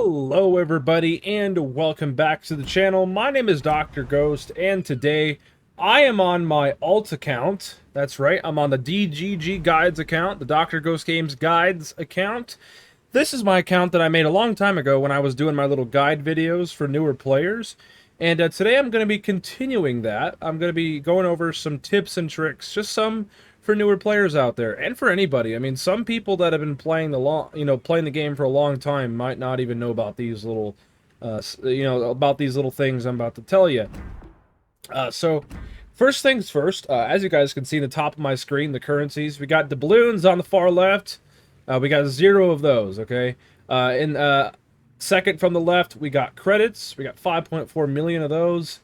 Hello everybody and welcome back to the channel. My name is Dr. Ghost and today I am on my alt account. That's right, I'm on the DGG Guides account, the Dr. Ghost Games Guides account. This is my account that I made a long time ago when I was doing my little guide videos for newer players. And today I'm going to be continuing that. I'm going to be going over some tips and tricks, just some for newer players out there, and for anybody. I mean, some people that have been playing playing the game for a long time might not even know about these little, about these little things I'm about to tell you. So, first things first. As you guys can see in the top of my screen, the currencies. We got the balloons on the far left. We got 0 of those. Okay. Second from the left, we got credits. We got 5.4 million of those.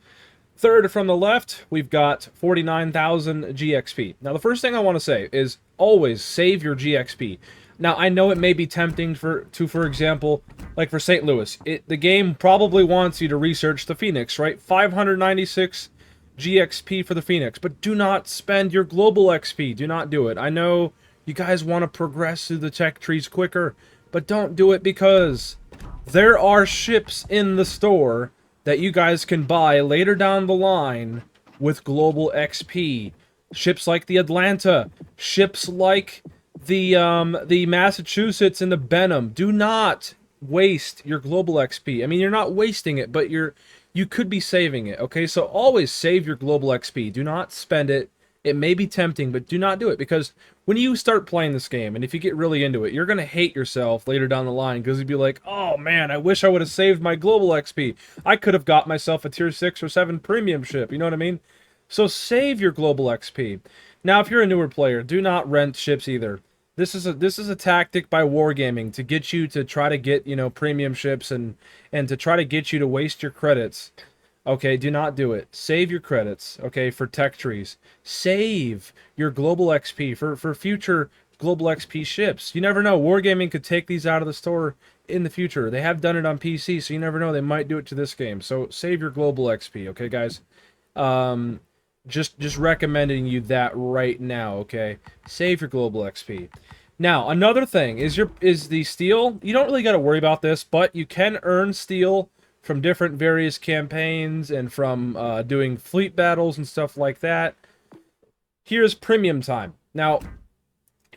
Third from the left, we've got 49,000 GXP. Now, the first thing I want to say is always save your GXP. Now, I know it may be tempting for example, like for St. Louis, the game probably wants you to research the Phoenix, right? 596 GXP for the Phoenix, but do not spend your global XP. Do not do it. I know you guys want to progress through the tech trees quicker, but don't do it because there are ships in the store that you guys can buy later down the line with global XP. Ships like the Atlanta, ships like the Massachusetts and the Benham. Do not waste your global XP. I mean, you're not wasting it, but you could be saving it, okay? So always save your global XP. Do not spend it. It may be tempting, but do not do it, because when you start playing this game, and if you get really into it, you're going to hate yourself later down the line, because you'd be like, oh man, I wish I would have saved my global XP. I could have got myself a tier 6 or 7 premium ship, you know what I mean? So save your global XP. Now, if you're a newer player, do not rent ships either. This is a tactic by Wargaming to get you to try to get, premium ships and to try to get you to waste your credits. Okay, do not do it. Save your credits, okay, for tech trees. Save your global XP for future global XP ships. You never know. Wargaming could take these out of the store in the future. They have done it on PC, so you never know. They might do it to this game. So save your global XP, okay, guys? Just recommending you that right now, okay? Save your global XP. Now, another thing is the steel. You don't really got to worry about this, but you can earn steel from different various campaigns and from doing fleet battles and stuff like that. Here's premium time. Now,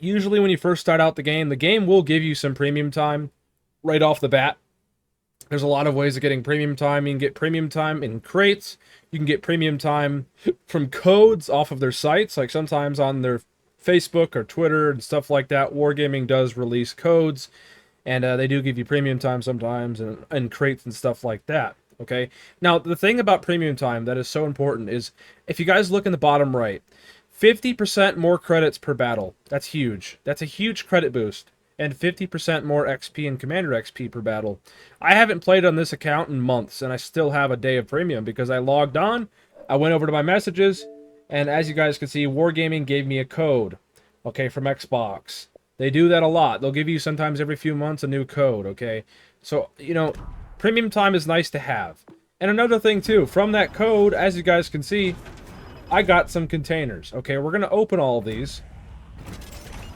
usually when you first start out the game will give you some premium time right off the bat. There's a lot of ways of getting premium time. You can get premium time in crates. You can get premium time from codes off of their sites, like sometimes on their Facebook or Twitter and stuff like that. Wargaming does release codes. And they do give you premium time sometimes, and crates and stuff like that, okay? Now, the thing about premium time that is so important is, if you guys look in the bottom right, 50% more credits per battle. That's huge. That's a huge credit boost. And 50% more XP and Commander XP per battle. I haven't played on this account in months, and I still have a day of premium, because I logged on, I went over to my messages, and as you guys can see, Wargaming gave me a code, okay, from Xbox. They do that a lot. They'll give you sometimes every few months a new code, okay? So, premium time is nice to have. And another thing, too, from that code, as you guys can see, I got some containers, okay? We're going to open all of these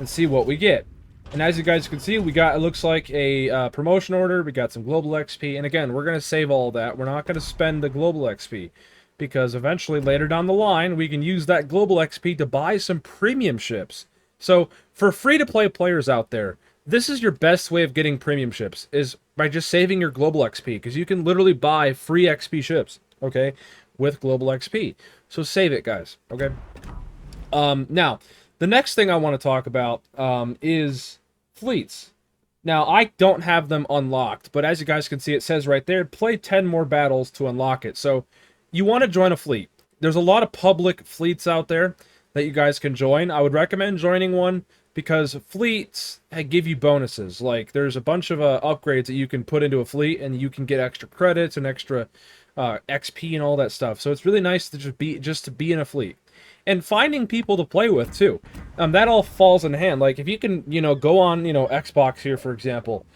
and see what we get. And as you guys can see, we got, it looks like a promotion order. We got some global XP. And again, we're going to save all that. We're not going to spend the global XP, because eventually, later down the line, we can use that global XP to buy some premium ships. So, for free-to-play players out there, this is your best way of getting premium ships, is by just saving your global XP, because you can literally buy free XP ships, okay, with global XP. So save it, guys, okay? Now, the next thing I want to talk about is fleets. Now, I don't have them unlocked, but as you guys can see, it says right there, play 10 more battles to unlock it. So, you want to join a fleet. There's a lot of public fleets out there that you guys can join. I would recommend joining one, because fleets give you bonuses. Like, there's a bunch of upgrades that you can put into a fleet, and you can get extra credits and extra XP and all that stuff. So it's really nice to just be in a fleet. And finding people to play with, too. That all falls in hand. Like, if you can, go on, Xbox here, for example,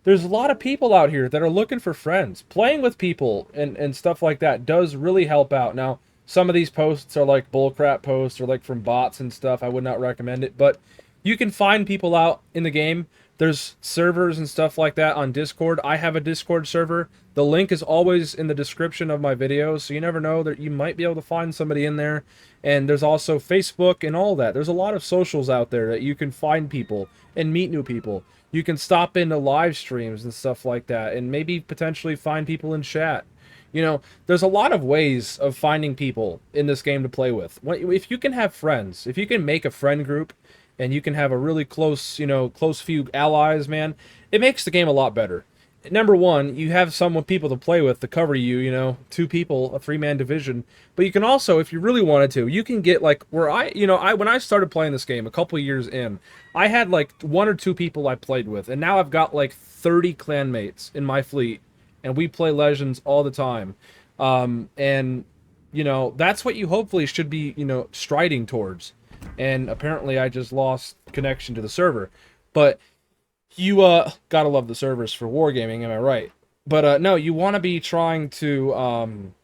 there's a lot of people out here that are looking for friends. Playing with people and stuff like that does really help out. Now, some of these posts are like bullcrap posts or like from bots and stuff. I would not recommend it. But you can find people out in the game There's servers and stuff like that on Discord. I have a Discord server. The link is always in the description of my videos, so you never know that you might be able to find somebody in there. And there's also Facebook and all that. There's a lot of socials out there that you can find people and meet new people. You can stop into live streams and stuff like that, and maybe potentially find people in chat. You know, there's a lot of ways of finding people in this game to play with. If you can have friends, if you can make a friend group, and you can have a really close, you know, close few allies, man, it makes the game a lot better. Number one, you have people to play with to cover you, you know, 2 people, a 3-man division. But you can also, if you really wanted to, you can get, like, when I started playing this game a couple years in, I had, like, 1 or 2 people I played with, and now I've got, like, 30 clanmates in my fleet, and we play Legends all the time. And, you know, that's what you hopefully should be, you know, striding towards. And apparently I just lost connection to the server. But you gotta love the servers for wargaming, am I right? But no, you want to be trying to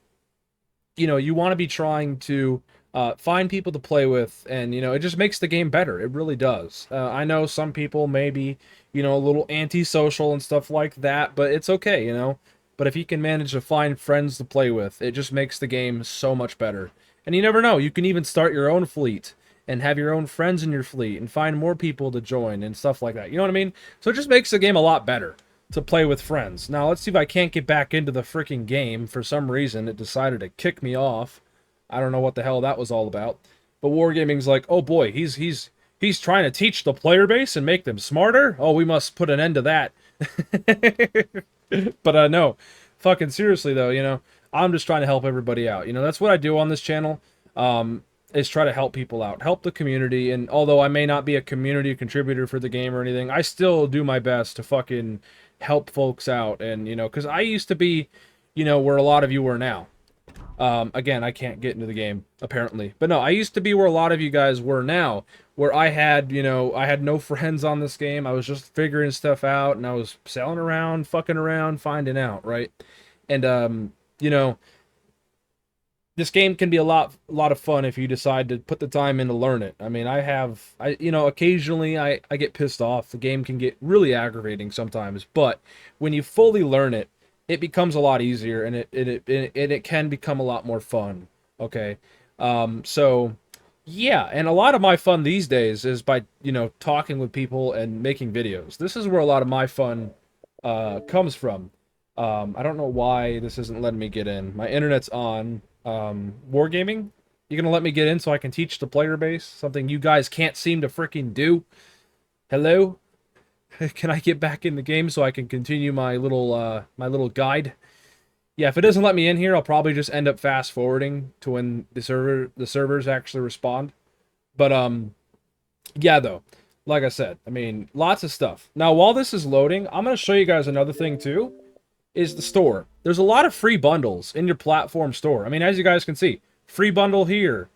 find people to play with, and you know, it just makes the game better. It really does. I know some people may be, you know, a little antisocial and stuff like that, but it's okay, you know. But if you can manage to find friends to play with, it just makes the game so much better. And you never know, you can even start your own fleet and have your own friends in your fleet and find more people to join and stuff like that. You know what I mean? So it just makes the game a lot better to play with friends. Now, let's see if I can't get back into the freaking game. For some reason, it decided to kick me off. I don't know what the hell that was all about. But Wargaming's like, oh boy, he's trying to teach the player base and make them smarter? Oh, we must put an end to that. But no, fucking seriously though, you know, I'm just trying to help everybody out. You know, that's what I do on this channel. Is try to help people out, help the community. And although I may not be a community contributor for the game or anything, I still do my best to fucking help folks out. And, you know, because I used to be, you know, where a lot of you are now. Again, I can't get into the game, apparently. But no, I used to be where a lot of you guys were now, where I had, you know, I had no friends on this game. I was just figuring stuff out, and I was selling around, fucking around, finding out, right? And, you know, this game can be a lot of fun if you decide to put the time in to learn it. I mean, you know, occasionally I get pissed off. The game can get really aggravating sometimes, but when you fully learn it, it becomes a lot easier, and it can become a lot more fun. Okay, so yeah, and a lot of my fun these days is by, you know, talking with people and making videos. This is where a lot of my fun comes from. I don't know why this isn't letting me get in. My internet's on. Wargaming, you gonna let me get in so I can teach the player base? Something you guys can't seem to freaking do. Hello? Can I get back in the game so I can continue my little guide? Yeah, if it doesn't let me in here, I'll probably just end up fast forwarding to when the servers actually respond. But yeah, though, like I said, I mean, lots of stuff. Now, while this is loading, I'm gonna show you guys another thing too. Is the store. There's a lot of free bundles in your platform store. I mean, as you guys can see, free bundle here.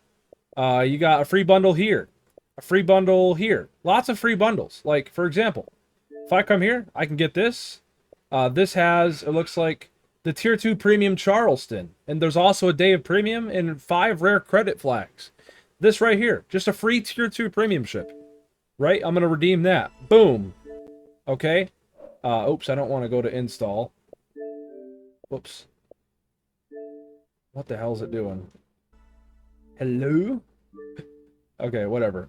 You got a free bundle here. A free bundle here. Lots of free bundles. Like, for example, if I come here, I can get this. This has, it looks like, the Tier 2 Premium Charleston. And there's also a Day of Premium and 5 rare credit flags. This right here, just a free Tier 2 Premium ship. Right? I'm going to redeem that. Boom. Okay. Oops, I don't want to go to install. Whoops. What the hell is it doing? Hello? Okay, whatever.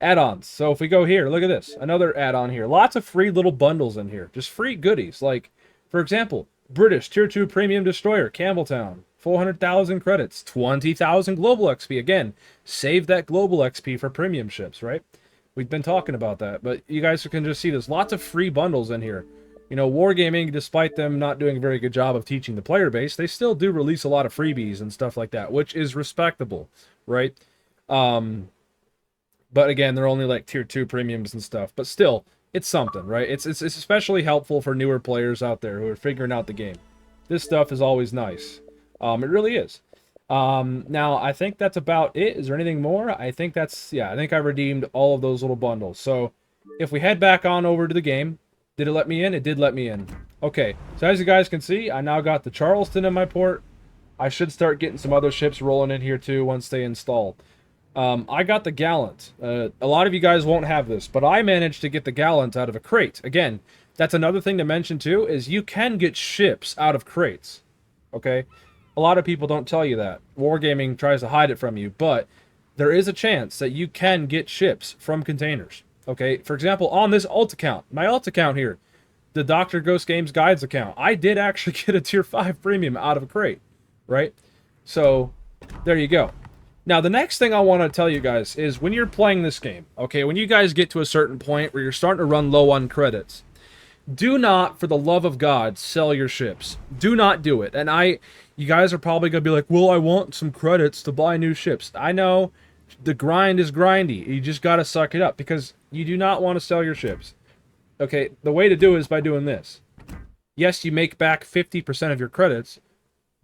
Add-ons. So if we go here, look at this. Another add-on here. Lots of free little bundles in here. Just free goodies. Like, for example, British Tier 2 Premium Destroyer, Campbelltown. 400,000 credits. 20,000 global XP. Again, save that global XP for premium ships, right? We've been talking about that. But you guys can just see there's lots of free bundles in here. You know, Wargaming, despite them not doing a very good job of teaching the player base, they still do release a lot of freebies and stuff like that, which is respectable, right? But again, they're only like Tier 2 premiums and stuff. But still, it's something, right? It's especially helpful for newer players out there who are figuring out the game. This stuff is always nice. It really is. Now, I think that's about it. Is there anything more? I think that's, yeah, I think I redeemed all of those little bundles. So, if we head back on over to the game, did it let me in? It did let me in. Okay, so as you guys can see, I now got the Charleston in my port. I should start getting some other ships rolling in here too once they install. I got the Gallant. A lot of you guys won't have this, but I managed to get the Gallant out of a crate. Again, that's another thing to mention too, is you can get ships out of crates. Okay? A lot of people don't tell you that. Wargaming tries to hide it from you, but there is a chance that you can get ships from containers. Okay? For example, on this alt account, my alt account here, the Dr. Ghost Games Guides account, I did actually get a tier 5 premium out of a crate. Right? So, there you go. Now, the next thing I want to tell you guys is when you're playing this game, okay, when you guys get to a certain point where you're starting to run low on credits, do not, for the love of God, sell your ships. Do not do it. And you guys are probably going to be like, well, I want some credits to buy new ships. I know the grind is grindy. You just got to suck it up because you do not want to sell your ships. Okay, the way to do it is by doing this. Yes, you make back 50% of your credits,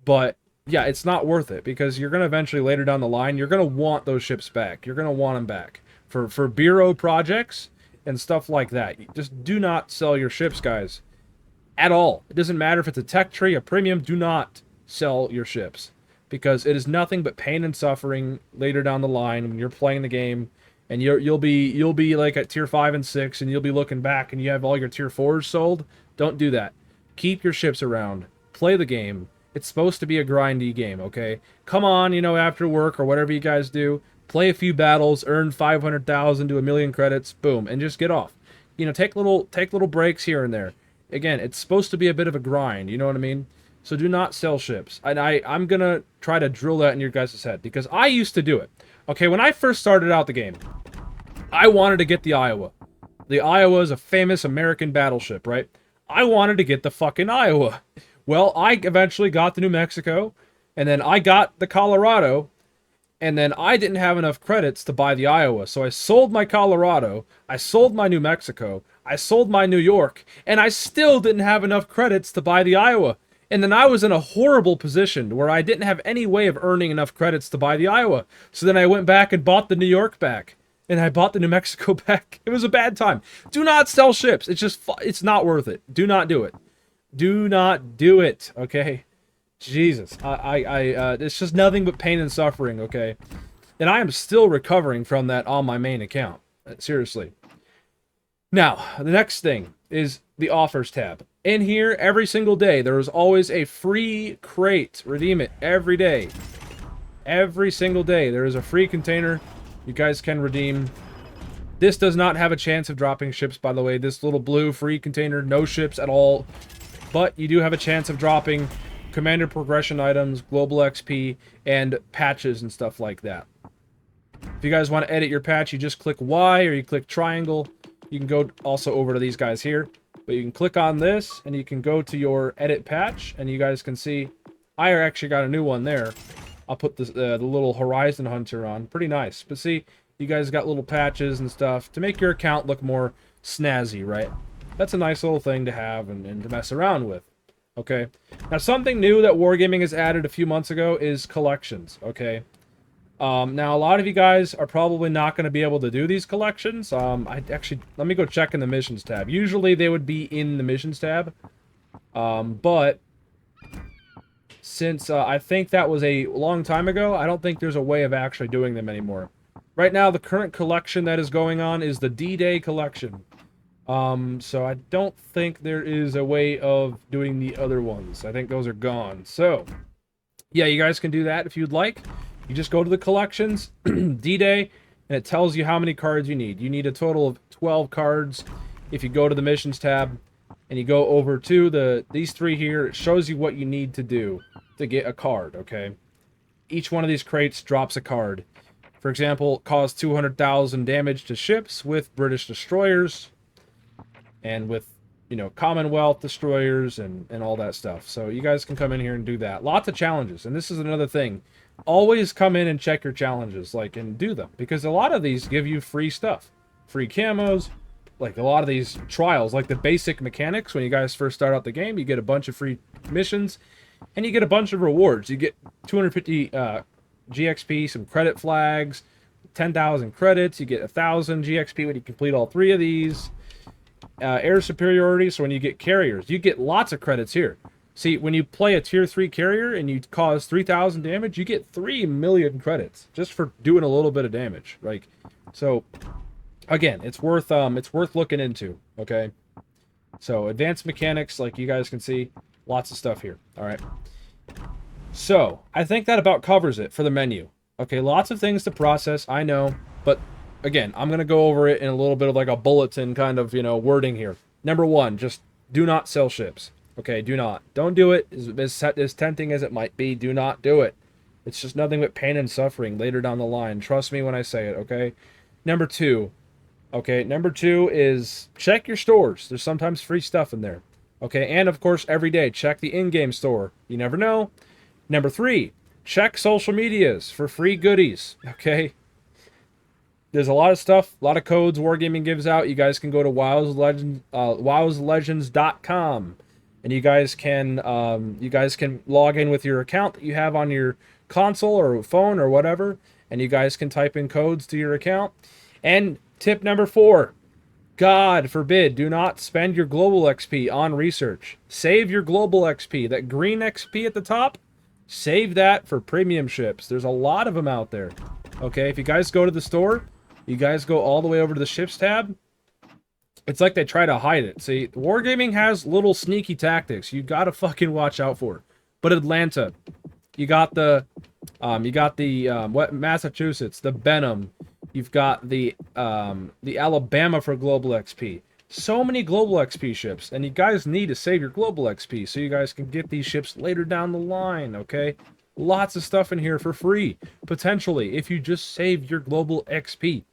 but yeah, it's not worth it because you're going to eventually, later down the line, you're going to want those ships back. You're going to want them back. For bureau projects and stuff like that. Just do not sell your ships, guys. At all. It doesn't matter if it's a tech tree, a premium, do not sell your ships. Because it is nothing but pain and suffering later down the line when you're playing the game and you'll be like at tier 5 and 6 and you'll be looking back and you have all your tier 4s sold. Don't do that. Keep your ships around. Play the game. It's supposed to be a grindy game, okay? Come on, you know, after work or whatever you guys do, play a few battles, earn 500,000 to 1,000,000 credits, boom, and just get off. You know, take little breaks here and there. Again, it's supposed to be a bit of a grind, you know what I mean? So do not sell ships. And I'm gonna try to drill that in your guys' head, because I used to do it. Okay, when I first started out the game, I wanted to get the Iowa. The Iowa is a famous American battleship, right? I wanted to get the fucking Iowa. Well, I eventually got the New Mexico, and then I got the Colorado, and then I didn't have enough credits to buy the Iowa, so I sold my Colorado, I sold my New Mexico, I sold my New York, and I still didn't have enough credits to buy the Iowa. And then I was in a horrible position where I didn't have any way of earning enough credits to buy the Iowa. So then I went back and bought the New York back. And I bought the New Mexico back. It was a bad time. Do not sell ships. It's not worth it. Do not do it. Do not do it, okay? Jesus. It's just nothing but pain and suffering, okay? And I am still recovering from that on my main account. Seriously. Now, the next thing is the offers tab. In here, every single day, there is always a free crate. Redeem it every day. Every single day, there is a free container you guys can redeem. This does not have a chance of dropping ships, by the way. This little blue free container, no ships at all. But you do have a chance of dropping commander progression items, global XP, and patches and stuff like that. If you guys want to edit your patch, you just click Y or you click triangle. You can go also over to these guys here. But you can click on this, and you can go to your edit patch, and you guys can see I actually got a new one there. I'll put this, the little Horizon Hunter on. Pretty nice. But see, you guys got little patches and stuff to make your account look more snazzy, right? That's a nice little thing to have and to mess around with. Okay? Now, something new that Wargaming has added a few months ago is collections, okay? Now, a lot of you guys are probably not going to be able to do these collections. Let me go check in the missions tab. Usually, they would be in the missions tab. But since I think that was a long time ago, I don't think there's a way of actually doing them anymore. Right now, the current collection that is going on is the D-Day collection. So I don't think there is a way of doing the other ones. I think those are gone. So, yeah, you guys can do that if you'd like. You just go to the collections, D-Day, and it tells you how many cards you need. You need a total of 12 cards. If you go to the missions tab and you go over to these three here, it shows you what you need to do to get a card, okay? Each one of these crates drops a card. For example, cause 200,000 damage to ships with British destroyers and with, you know, Commonwealth destroyers and all that stuff. So you guys can come in here and do that. Lots of challenges, and this is another thing. Always come in and check your challenges, like, and do them, because a lot of these give you free stuff, free camos, like a lot of these trials, like the basic mechanics. When you guys first start out the game, you get a bunch of free missions, and you get a bunch of rewards. You get 250 GXP, some credit flags, 10,000 credits. You get 1,000 GXP when you complete all three of these. Air superiority, so when you get carriers, you get lots of credits here. See, when you play a tier 3 carrier and you cause 3,000 damage, you get 3 million credits just for doing a little bit of damage. Like, so again, it's worth looking into, okay? So, advanced mechanics, like you guys can see, lots of stuff here. All right. So, I think that about covers it for the menu. Okay, lots of things to process, I know, but again, I'm going to go over it in a little bit of like a bulletin kind of, wording here. Number 1, just do not sell ships. Okay, do not. Don't do it. As tempting as it might be, do not do it. It's just nothing but pain and suffering later down the line. Trust me when I say it, okay? Number 2. Okay, number 2 is check your stores. There's sometimes free stuff in there. Okay, and of course, every day, check the in-game store. You never know. Number 3, check social medias for free goodies. Okay? There's a lot of stuff, a lot of codes Wargaming gives out. You guys can go to wowslegends.com. And you guys can log in with your account that you have on your console or phone or whatever, and you guys can type in codes to your account. And tip number 4, God forbid, do not spend your global XP on research. Save your global XP. That green XP at the top, save that for premium ships. There's a lot of them out there. Okay, if you guys go to the store, you guys go all the way over to the ships tab, it's like they try to hide it. See, Wargaming has little sneaky tactics you gotta fucking watch out for. But Atlanta, you got the Massachusetts, the Benham, you've got the Alabama for global XP. So many global XP ships, and you guys need to save your global XP so you guys can get these ships later down the line, okay? Lots of stuff in here for free, potentially, if you just save your global XP,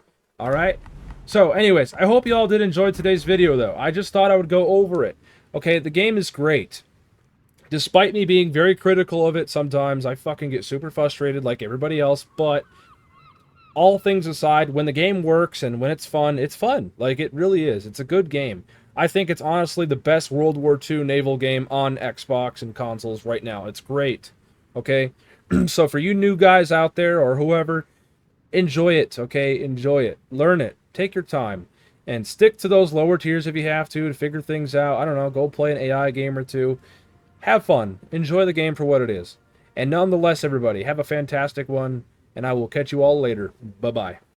alright? So, anyways, I hope you all did enjoy today's video, though. I just thought I would go over it. Okay, the game is great. Despite me being very critical of it sometimes, I fucking get super frustrated like everybody else, but all things aside, when the game works and when it's fun, like, it really is. It's a good game. I think it's honestly the best World War II naval game on Xbox and consoles right now. It's great, okay? So for you new guys out there or whoever, enjoy it, okay? Enjoy it. Learn it. Take your time. And stick to those lower tiers if you have to figure things out. I don't know, go play an AI game or two. Have fun. Enjoy the game for what it is. And nonetheless, everybody, have a fantastic one, and I will catch you all later. Bye-bye.